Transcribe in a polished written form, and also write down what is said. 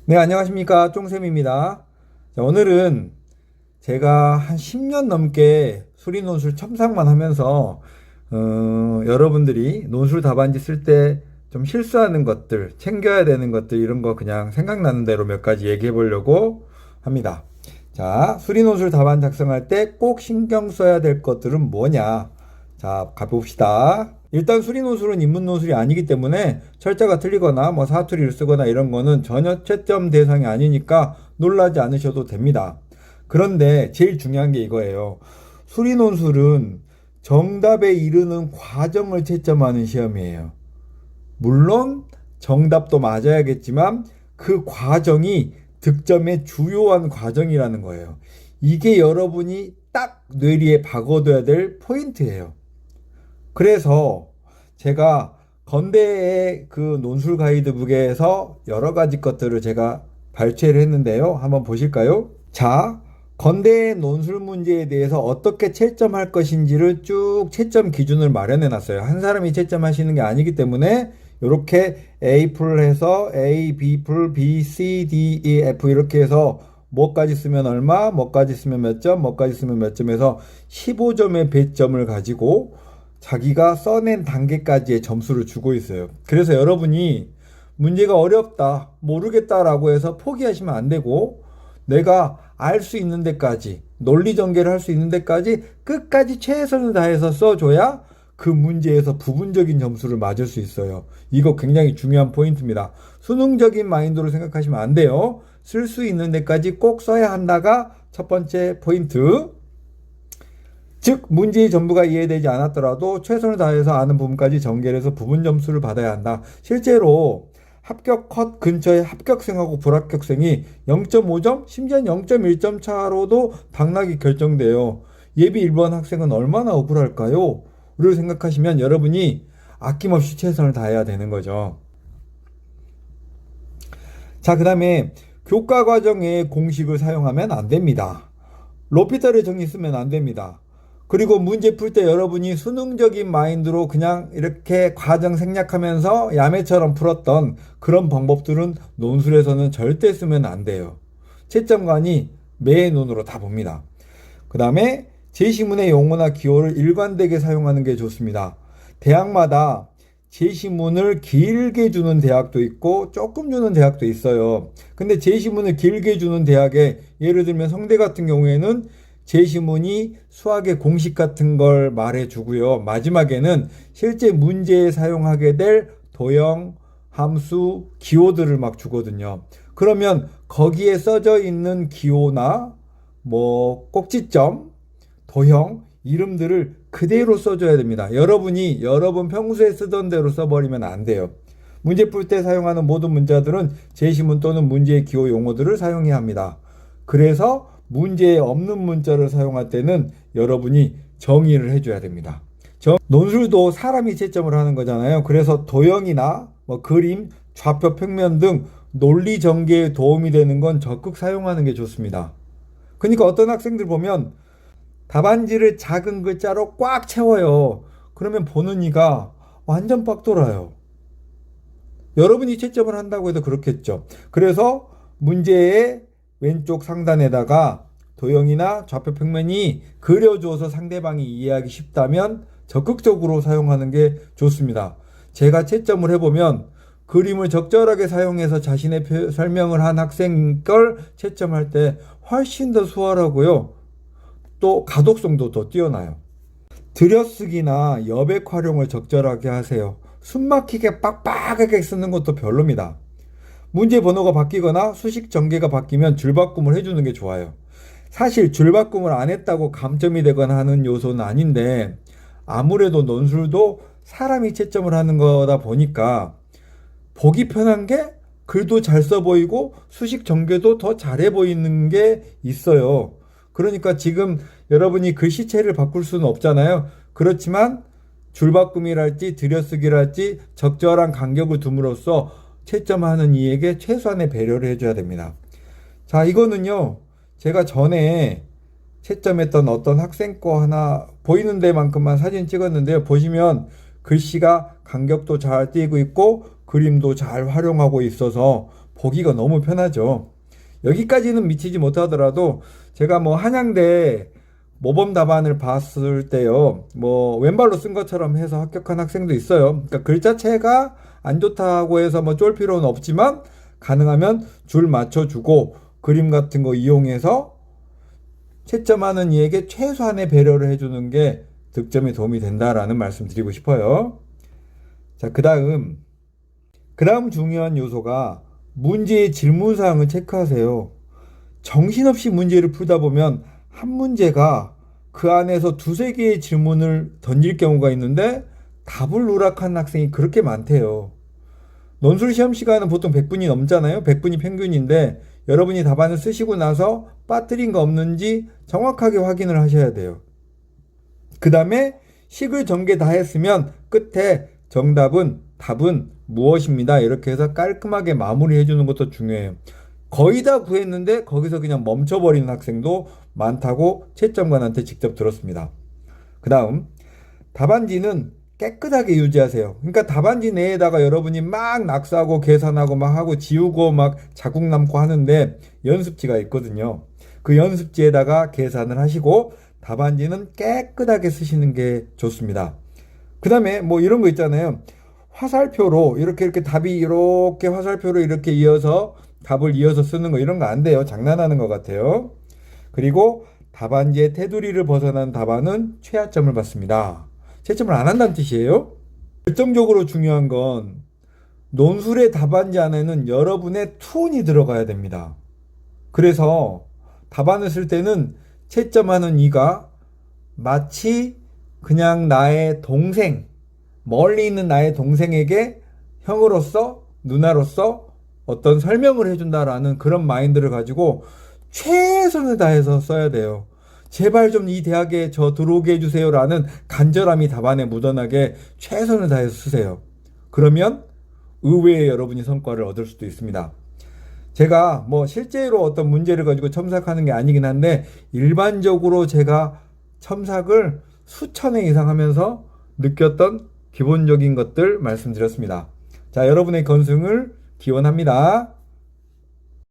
네, 안녕하십니까. 쫑쌤입니다. 자, 오늘은 제가 한 10년 넘게 수리논술 첨삭만 하면서, 여러분들이 논술 답안지 쓸 때 좀 실수하는 것들, 챙겨야 되는 것들, 이런 거 그냥 생각나는 대로 몇 가지 얘기해 보려고 합니다. 자, 수리논술 답안 작성할 때 꼭 신경 써야 될 것들은 뭐냐? 자, 가봅시다. 일단 수리논술은 인문논술이 아니기 때문에 철자가 틀리거나 뭐 사투리를 쓰거나 이런 거는 전혀 채점 대상이 아니니까 놀라지 않으셔도 됩니다. 그런데 제일 중요한 게 이거예요. 수리논술은 정답에 이르는 과정을 채점하는 시험이에요. 물론 정답도 맞아야겠지만 그 과정이 득점의 주요한 과정이라는 거예요. 이게 여러분이 딱 뇌리에 박아둬야 될 포인트예요. 그래서 제가 건대의 그 논술 가이드북에서 여러 가지 것들을 제가 발췌를 했는데요. 한번 보실까요? 자, 건대의 논술 문제에 대해서 어떻게 채점할 것인지를 쭉 채점 기준을 마련해 놨어요. 한 사람이 채점하시는 게 아니기 때문에 이렇게 A풀 해서 A, B풀, B, C, D, E, F 이렇게 해서 뭐까지 쓰면 얼마, 뭐까지 쓰면 몇 점, 뭐까지 쓰면 몇 점에서 15점의 배점을 가지고 자기가 써낸 단계까지의 점수를 주고 있어요. 그래서 여러분이 문제가 어렵다, 모르겠다라고 해서 포기하시면 안 되고 내가 알 수 있는 데까지, 논리 전개를 할 수 있는 데까지 끝까지 최선을 다해서 써줘야 그 문제에서 부분적인 점수를 맞을 수 있어요. 이거 굉장히 중요한 포인트입니다. 수능적인 마인드로 생각하시면 안 돼요. 쓸 수 있는 데까지 꼭 써야 한다가 첫 번째 포인트. 즉 문제의 전부가 이해되지 않았더라도 최선을 다해서 아는 부분까지 전개를 해서 부분 점수를 받아야 한다. 실제로 합격 컷 근처에 합격생하고 불합격생이 0.5점, 심지어는 0.1점 차로도 당락이 결정돼요. 예비 1번 학생은 얼마나 억울할까요? 를 생각하시면 여러분이 아낌없이 최선을 다해야 되는 거죠. 자, 그 다음에 교과 과정에 공식을 사용하면 안 됩니다. 로피탈의 정의 쓰면 안 됩니다. 그리고 문제 풀 때 여러분이 수능적인 마인드로 그냥 이렇게 과정 생략하면서 야매처럼 풀었던 그런 방법들은 논술에서는 절대 쓰면 안 돼요. 채점관이 매의 눈으로 다 봅니다. 그 다음에 제시문의 용어나 기호를 일관되게 사용하는 게 좋습니다. 대학마다 제시문을 길게 주는 대학도 있고 조금 주는 대학도 있어요. 근데 제시문을 길게 주는 대학에 예를 들면 성대 같은 경우에는 제시문이 수학의 공식 같은 걸 말해주고요. 마지막에는 실제 문제에 사용하게 될 도형, 함수, 기호들을 막 주거든요. 그러면 거기에 써져 있는 기호나 뭐 꼭지점, 도형, 이름들을 그대로 써줘야 됩니다. 여러분이 여러분 평소에 쓰던 대로 써버리면 안 돼요. 문제 풀 때 사용하는 모든 문자들은 제시문 또는 문제의 기호 용어들을 사용해야 합니다. 그래서 문제에 없는 문자를 사용할 때는 여러분이 정의를 해줘야 됩니다. 논술도 사람이 채점을 하는 거잖아요. 그래서 도형이나 뭐 그림, 좌표 평면 등 논리 전개에 도움이 되는 건 적극 사용하는 게 좋습니다. 그러니까 어떤 학생들 보면 답안지를 작은 글자로 꽉 채워요. 그러면 보는 이가 완전 빡 돌아요. 여러분이 채점을 한다고 해도 그렇겠죠. 그래서 문제의 왼쪽 상단에다가 도형이나 좌표 평면이 그려줘서 상대방이 이해하기 쉽다면 적극적으로 사용하는 게 좋습니다. 제가 채점을 해보면 그림을 적절하게 사용해서 자신의 설명을 한 학생 걸 채점할 때 훨씬 더 수월하고요. 또 가독성도 더 뛰어나요. 들여쓰기나 여백 활용을 적절하게 하세요. 숨막히게 빡빡하게 쓰는 것도 별로입니다. 문제 번호가 바뀌거나 수식 전개가 바뀌면 줄바꿈을 해주는 게 좋아요. 사실 줄바꿈을 안 했다고 감점이 되거나 하는 요소는 아닌데 아무래도 논술도 사람이 채점을 하는 거다 보니까 보기 편한 게 글도 잘 써 보이고 수식 전개도 더 잘해 보이는 게 있어요. 그러니까 지금 여러분이 글씨체를 바꿀 수는 없잖아요. 그렇지만 줄바꿈이랄지 들여쓰기랄지 적절한 간격을 둠으로써 채점하는 이에게 최소한의 배려를 해줘야 됩니다. 자, 이거는요, 제가 전에 채점했던 어떤 학생 거 하나 보이는 데만큼만 사진 찍었는데요. 보시면 글씨가 간격도 잘 띄고 있고 그림도 잘 활용하고 있어서 보기가 너무 편하죠. 여기까지는 미치지 못하더라도 제가 뭐 한양대 모범 답안을 봤을 때요, 뭐 왼발로 쓴 것처럼 해서 합격한 학생도 있어요. 그러니까 글자체가 안 좋다고 해서 뭐 쫄 필요는 없지만 가능하면 줄 맞춰주고 그림 같은 거 이용해서 채점하는 이에게 최소한의 배려를 해주는 게 득점에 도움이 된다라는 말씀 드리고 싶어요. 자, 그 다음 중요한 요소가 문제의 질문사항을 체크하세요. 정신없이 문제를 풀다 보면 한 문제가 그 안에서 두세 개의 질문을 던질 경우가 있는데 답을 누락한 학생이 그렇게 많대요. 논술 시험 시간은 보통 100분이 넘잖아요. 100분이 평균인데 여러분이 답안을 쓰시고 나서 빠뜨린 거 없는지 정확하게 확인을 하셔야 돼요. 그 다음에 식을 전개 다 했으면 끝에 답은 무엇입니다. 이렇게 해서 깔끔하게 마무리해 주는 것도 중요해요. 거의 다 구했는데 거기서 그냥 멈춰버리는 학생도 많다고 채점관한테 직접 들었습니다. 그 다음 답안지는 깨끗하게 유지하세요. 그러니까 답안지 내에다가 여러분이 막 낙서하고 계산하고 막 하고 지우고 막 자국 남고 하는데 연습지가 있거든요. 그 연습지에다가 계산을 하시고 답안지는 깨끗하게 쓰시는 게 좋습니다. 그 다음에 뭐 이런 거 있잖아요. 화살표로 이렇게 답이 이렇게 화살표로 이렇게 이어서 답을 이어서 쓰는 거 이런 거 안 돼요. 장난하는 것 같아요. 그리고 답안지의 테두리를 벗어난 답안은 최하점을 받습니다. 채점을 안 한다는 뜻이에요. 결정적으로 중요한 건 논술의 답안지 안에는 여러분의 투혼이 들어가야 됩니다. 그래서 답안을 쓸 때는 채점하는 이가 마치 그냥 나의 동생, 멀리 있는 나의 동생에게 형으로서, 누나로서 어떤 설명을 해준다라는 그런 마인드를 가지고 최선을 다해서 써야 돼요. 제발 좀 이 대학에 저 들어오게 해주세요라는 간절함이 답안에 묻어나게 최선을 다해서 쓰세요. 그러면 의외의 여러분이 성과를 얻을 수도 있습니다. 제가 뭐 실제로 어떤 문제를 가지고 첨삭하는 게 아니긴 한데 일반적으로 제가 첨삭을 수천 회 이상 하면서 느꼈던 기본적인 것들 말씀드렸습니다. 자, 여러분의 건승을 기원합니다.